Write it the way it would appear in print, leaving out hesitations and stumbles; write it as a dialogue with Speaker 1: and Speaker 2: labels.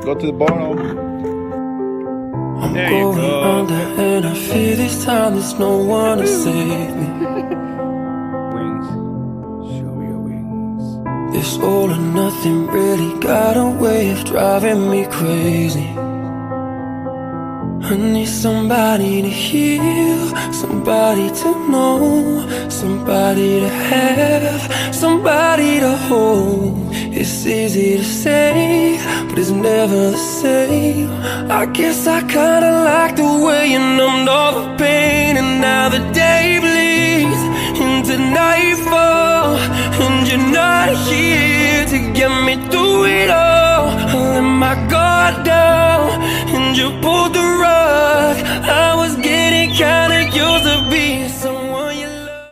Speaker 1: Go to the bottom.
Speaker 2: I'm
Speaker 1: There you
Speaker 2: going
Speaker 1: go.
Speaker 2: under and I fear this time there's no one to save me.
Speaker 1: Wings. Show me your wings.
Speaker 2: This all or nothing really got a way of driving me crazy. I need somebody to heal, somebody to know, somebody to have, somebody to hold. It's easy to say, but it's never the same. I guess I kinda like the way you numbed all the pain, and now the day bleeds into nightfall.